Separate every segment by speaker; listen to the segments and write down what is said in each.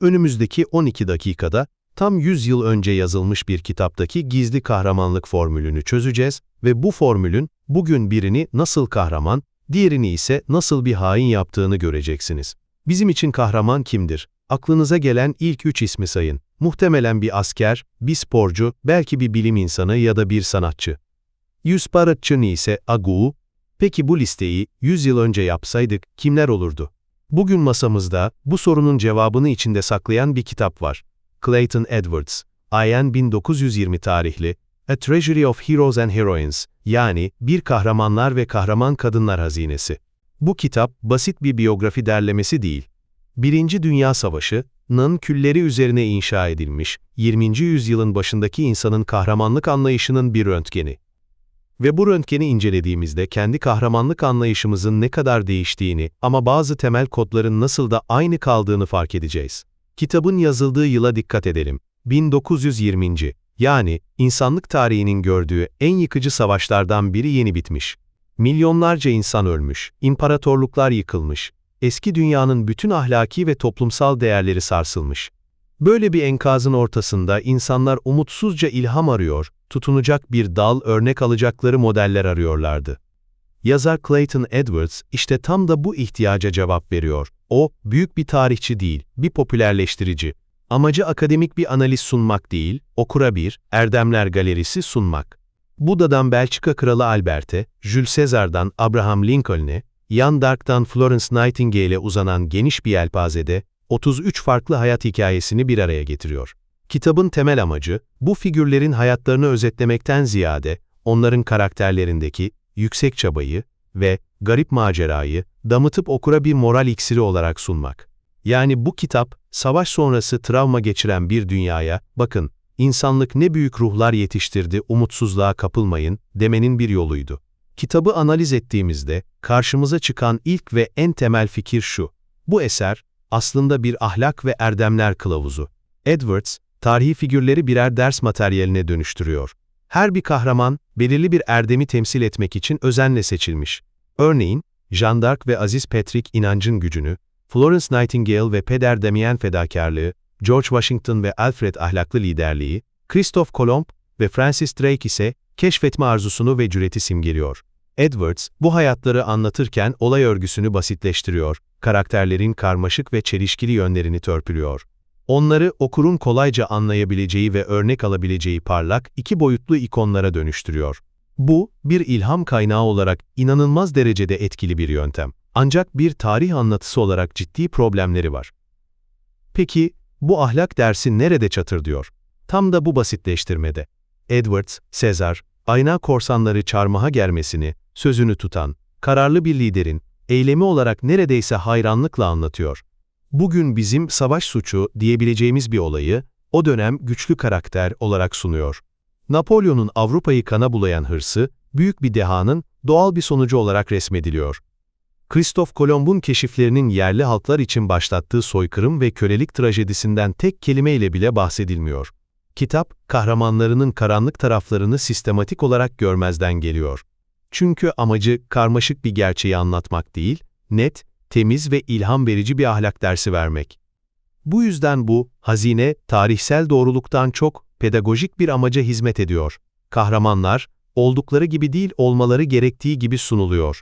Speaker 1: Önümüzdeki 12 dakikada tam 100 yıl önce yazılmış bir kitaptaki gizli kahramanlık formülünü çözeceğiz ve bu formülün bugün birini nasıl kahraman, diğerini ise nasıl bir hain yaptığını göreceksiniz. Bizim için kahraman kimdir? Aklınıza gelen ilk 3 ismi sayın. Muhtemelen bir asker, bir sporcu, belki bir bilim insanı ya da bir sanatçı. Yüzbaratçı ise Agu. Peki bu listeyi 100 yıl önce yapsaydık kimler olurdu? Bugün masamızda bu sorunun cevabını içinde saklayan bir kitap var. Clayton Edwards, IN 1920 tarihli, A Treasury of Heroes and Heroines, yani Bir Kahramanlar ve Kahraman Kadınlar Hazinesi. Bu kitap basit bir biyografi derlemesi değil. Birinci Dünya Savaşı'nın külleri üzerine inşa edilmiş, 20. yüzyılın başındaki insanın kahramanlık anlayışının bir röntgeni. Ve bu röntgeni incelediğimizde kendi kahramanlık anlayışımızın ne kadar değiştiğini ama bazı temel kodların nasıl da aynı kaldığını fark edeceğiz. Kitabın yazıldığı yıla dikkat edelim. 1920. Yani insanlık tarihinin gördüğü en yıkıcı savaşlardan biri yeni bitmiş. Milyonlarca insan ölmüş, imparatorluklar yıkılmış, eski dünyanın bütün ahlaki ve toplumsal değerleri sarsılmış. Böyle bir enkazın ortasında insanlar umutsuzca ilham arıyor, tutunacak bir dal, örnek alacakları modeller arıyorlardı. Yazar Clayton Edwards işte tam da bu ihtiyaca cevap veriyor. O, büyük bir tarihçi değil, bir popülerleştirici. Amacı akademik bir analiz sunmak değil, okura bir erdemler galerisi sunmak. Buda'dan Belçika Kralı Albert'e, Jules Caesar'dan Abraham Lincoln'e, Jeanne d'Arc'tan Florence Nightingale'e uzanan geniş bir yelpazede, 33 farklı hayat hikayesini bir araya getiriyor. Kitabın temel amacı, bu figürlerin hayatlarını özetlemekten ziyade, onların karakterlerindeki yüksek çabayı ve garip macerayı damıtıp okura bir moral iksiri olarak sunmak. Yani bu kitap, savaş sonrası travma geçiren bir dünyaya, bakın, insanlık ne büyük ruhlar yetiştirdi, umutsuzluğa kapılmayın, demenin bir yoluydu. Kitabı analiz ettiğimizde, karşımıza çıkan ilk ve en temel fikir şu: bu eser, aslında bir ahlak ve erdemler kılavuzu. Edwards, tarihi figürleri birer ders materyaline dönüştürüyor. Her bir kahraman, belirli bir erdemi temsil etmek için özenle seçilmiş. Örneğin, Jeanne d'Arc ve Aziz Patrick inancın gücünü, Florence Nightingale ve Peder Damiens fedakarlığı, George Washington ve Alfred ahlaklı liderliği, Christophe Colomb ve Francis Drake ise keşfetme arzusunu ve cüreti simgeliyor. Edwards, bu hayatları anlatırken olay örgüsünü basitleştiriyor, karakterlerin karmaşık ve çelişkili yönlerini törpülüyor. Onları okurun kolayca anlayabileceği ve örnek alabileceği parlak, iki boyutlu ikonlara dönüştürüyor. Bu, bir ilham kaynağı olarak inanılmaz derecede etkili bir yöntem. Ancak bir tarih anlatısı olarak ciddi problemleri var. Peki, bu ahlak dersi nerede çatırdıyor? Tam da bu basitleştirmede. Edwards, Caesar, ayna korsanları çarmıha germesini, sözünü tutan, kararlı bir liderin, eylemi olarak neredeyse hayranlıkla anlatıyor. Bugün bizim savaş suçu diyebileceğimiz bir olayı, o dönem güçlü karakter olarak sunuyor. Napolyon'un Avrupa'yı kana bulayan hırsı, büyük bir dehanın doğal bir sonucu olarak resmediliyor. Christophe Colomb'un keşiflerinin yerli halklar için başlattığı soykırım ve kölelik trajedisinden tek kelimeyle bile bahsedilmiyor. Kitap, kahramanlarının karanlık taraflarını sistematik olarak görmezden geliyor. Çünkü amacı karmaşık bir gerçeği anlatmak değil, net, temiz ve ilham verici bir ahlak dersi vermek. Bu yüzden bu, hazine, tarihsel doğruluktan çok, pedagojik bir amaca hizmet ediyor. Kahramanlar, oldukları gibi değil olmaları gerektiği gibi sunuluyor.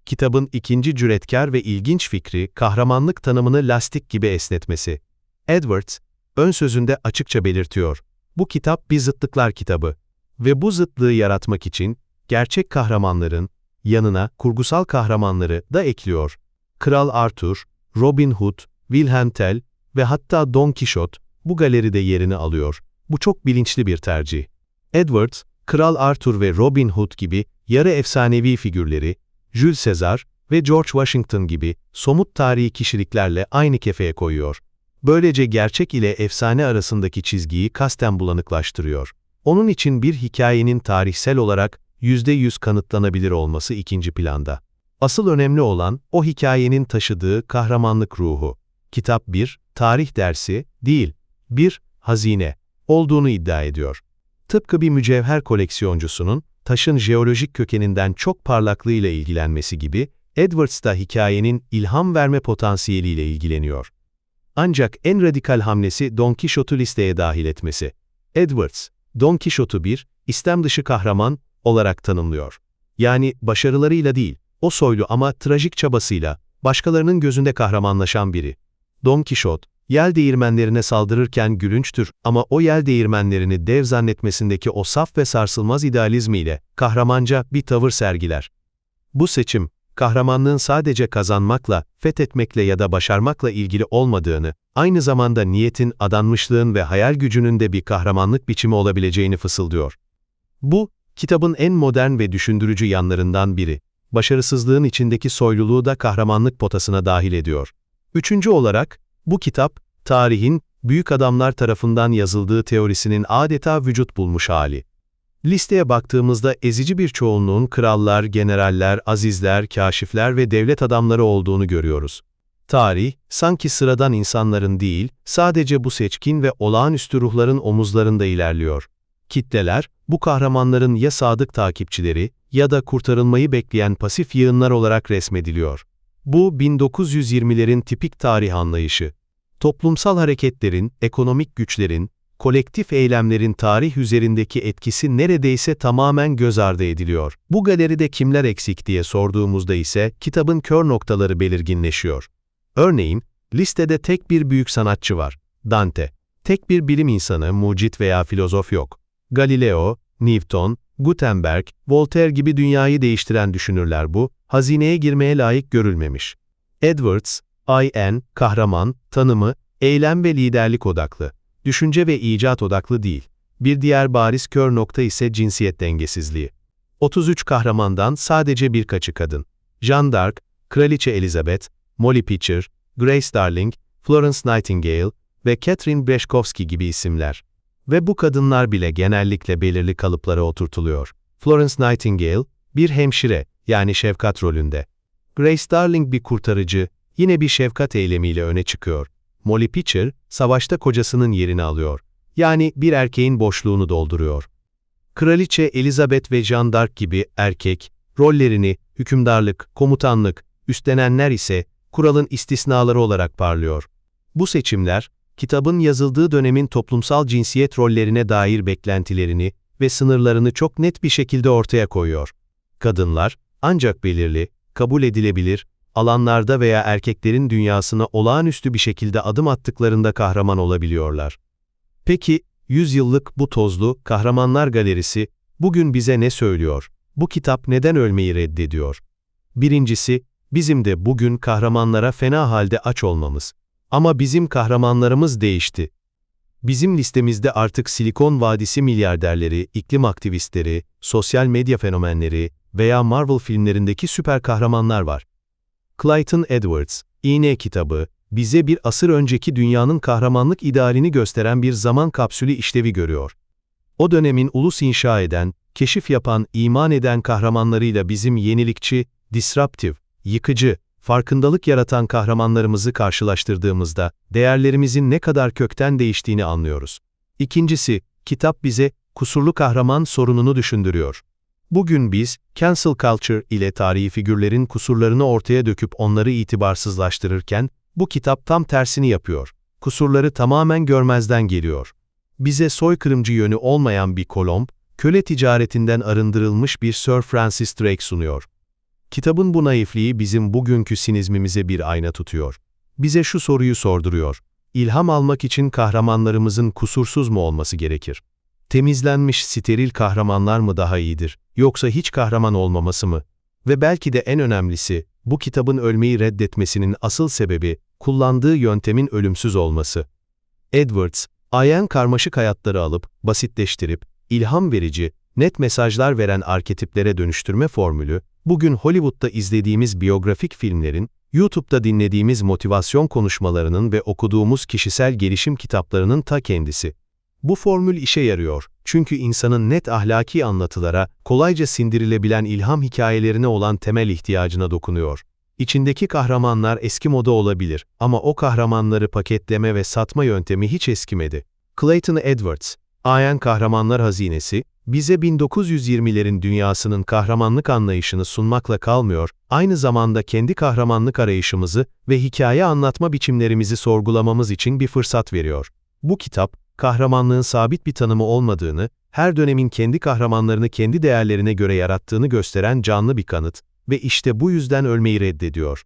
Speaker 1: Kitabın ikinci cüretkar ve ilginç fikri, kahramanlık tanımını lastik gibi esnetmesi. Edwards, ön sözünde açıkça belirtiyor. Bu kitap bir zıtlıklar kitabı. Ve bu zıtlığı yaratmak için, gerçek kahramanların yanına kurgusal kahramanları da ekliyor. Kral Arthur, Robin Hood, Wilhelm Tell ve hatta Don Quixote bu galeride yerini alıyor. Bu çok bilinçli bir tercih. Edwards, Kral Arthur ve Robin Hood gibi yarı efsanevi figürleri, Jules Caesar ve George Washington gibi somut tarihi kişiliklerle aynı kefeye koyuyor. Böylece gerçek ile efsane arasındaki çizgiyi kasten bulanıklaştırıyor. Onun için bir hikayenin tarihsel olarak %100 kanıtlanabilir olması ikinci planda. Asıl önemli olan, o hikayenin taşıdığı kahramanlık ruhu. Kitap bir, tarih dersi değil, bir, hazine olduğunu iddia ediyor. Tıpkı bir mücevher koleksiyoncusunun, taşın jeolojik kökeninden çok parlaklığıyla ilgilenmesi gibi, Edwards da hikayenin ilham verme potansiyeliyle ilgileniyor. Ancak en radikal hamlesi Don Quixote'u listeye dahil etmesi. Edwards, Don Quixote'u bir, istem dışı kahraman olarak tanımlıyor. Yani başarılarıyla değil, o soylu ama trajik çabasıyla, başkalarının gözünde kahramanlaşan biri. Don Quixote, yel değirmenlerine saldırırken gülünçtür ama o yel değirmenlerini dev zannetmesindeki o saf ve sarsılmaz idealizmiyle kahramanca bir tavır sergiler. Bu seçim, kahramanlığın sadece kazanmakla, fethetmekle ya da başarmakla ilgili olmadığını, aynı zamanda niyetin, adanmışlığın ve hayal gücünün de bir kahramanlık biçimi olabileceğini fısıldıyor. Bu, kitabın en modern ve düşündürücü yanlarından biri. Başarısızlığın içindeki soyluluğu da kahramanlık potasına dahil ediyor. Üçüncü olarak, bu kitap, tarihin, büyük adamlar tarafından yazıldığı teorisinin adeta vücut bulmuş hali. Listeye baktığımızda ezici bir çoğunluğun krallar, generaller, azizler, kâşifler ve devlet adamları olduğunu görüyoruz. Tarih, sanki sıradan insanların değil, sadece bu seçkin ve olağanüstü ruhların omuzlarında ilerliyor. Kitleler, bu kahramanların ya sadık takipçileri ya da kurtarılmayı bekleyen pasif yığınlar olarak resmediliyor. Bu, 1920'lerin tipik tarih anlayışı. Toplumsal hareketlerin, ekonomik güçlerin, kolektif eylemlerin tarih üzerindeki etkisi neredeyse tamamen göz ardı ediliyor. Bu galeride kimler eksik diye sorduğumuzda ise kitabın kör noktaları belirginleşiyor. Örneğin, listede tek bir büyük sanatçı var, Dante. Tek bir bilim insanı, mucit veya filozof yok. Galileo, Newton, Gutenberg, Voltaire gibi dünyayı değiştiren düşünürler bu, hazineye girmeye layık görülmemiş. Edwards, I.N., kahraman, tanımı, eylem ve liderlik odaklı. Düşünce ve icat odaklı değil. Bir diğer bariz kör nokta ise cinsiyet dengesizliği. 33 kahramandan sadece birkaçı kadın. Jeanne d'Arc, Kraliçe Elizabeth, Molly Pitcher, Grace Darling, Florence Nightingale ve Catherine Breshkovsky gibi isimler. Ve bu kadınlar bile genellikle belirli kalıplara oturtuluyor. Florence Nightingale, bir hemşire, yani şefkat rolünde. Grace Darling bir kurtarıcı, yine bir şefkat eylemiyle öne çıkıyor. Molly Pitcher, savaşta kocasının yerini alıyor. Yani bir erkeğin boşluğunu dolduruyor. Kraliçe Elizabeth ve Jeanne d'Arc gibi erkek, rollerini, hükümdarlık, komutanlık, üstlenenler ise kuralın istisnaları olarak parlıyor. Bu seçimler, kitabın yazıldığı dönemin toplumsal cinsiyet rollerine dair beklentilerini ve sınırlarını çok net bir şekilde ortaya koyuyor. Kadınlar, ancak belirli, kabul edilebilir, alanlarda veya erkeklerin dünyasına olağanüstü bir şekilde adım attıklarında kahraman olabiliyorlar. Peki, 100 yıllık bu tozlu kahramanlar galerisi bugün bize ne söylüyor? Bu kitap neden ölmeyi reddediyor? Birincisi, bizim de bugün kahramanlara fena halde aç olmamız. Ama bizim kahramanlarımız değişti. Bizim listemizde artık Silikon Vadisi milyarderleri, iklim aktivistleri, sosyal medya fenomenleri veya Marvel filmlerindeki süper kahramanlar var. Clayton Edwards, İğne kitabı, bize bir asır önceki dünyanın kahramanlık idealini gösteren bir zaman kapsülü işlevi görüyor. O dönemin ulus inşa eden, keşif yapan, iman eden kahramanlarıyla bizim yenilikçi, disruptive, yıkıcı, farkındalık yaratan kahramanlarımızı karşılaştırdığımızda, değerlerimizin ne kadar kökten değiştiğini anlıyoruz. İkincisi, kitap bize, kusurlu kahraman sorununu düşündürüyor. Bugün biz, cancel culture ile tarihi figürlerin kusurlarını ortaya döküp onları itibarsızlaştırırken, bu kitap tam tersini yapıyor. Kusurları tamamen görmezden geliyor. Bize soykırımcı yönü olmayan bir Kolomb, köle ticaretinden arındırılmış bir Sir Francis Drake sunuyor. Kitabın bu naifliği bizim bugünkü sinizmimize bir ayna tutuyor. Bize şu soruyu sorduruyor. İlham almak için kahramanlarımızın kusursuz mu olması gerekir? Temizlenmiş, steril kahramanlar mı daha iyidir, yoksa hiç kahraman olmaması mı? Ve belki de en önemlisi, bu kitabın ölmeyi reddetmesinin asıl sebebi, kullandığı yöntemin ölümsüz olması. Edwards, ayen karmaşık hayatları alıp, basitleştirip, ilham verici, net mesajlar veren arketiplere dönüştürme formülü, bugün Hollywood'da izlediğimiz biyografik filmlerin, YouTube'da dinlediğimiz motivasyon konuşmalarının ve okuduğumuz kişisel gelişim kitaplarının ta kendisi. Bu formül işe yarıyor, çünkü insanın net ahlaki anlatılara, kolayca sindirilebilen ilham hikayelerine olan temel ihtiyacına dokunuyor. İçindeki kahramanlar eski moda olabilir ama o kahramanları paketleme ve satma yöntemi hiç eskimedi. Clayton Edwards, Ayan Kahramanlar Hazinesi, bize 1920'lerin dünyasının kahramanlık anlayışını sunmakla kalmıyor, aynı zamanda kendi kahramanlık arayışımızı ve hikaye anlatma biçimlerimizi sorgulamamız için bir fırsat veriyor. Bu kitap, kahramanlığın sabit bir tanımı olmadığını, her dönemin kendi kahramanlarını kendi değerlerine göre yarattığını gösteren canlı bir kanıt ve işte bu yüzden ölmeyi reddediyor.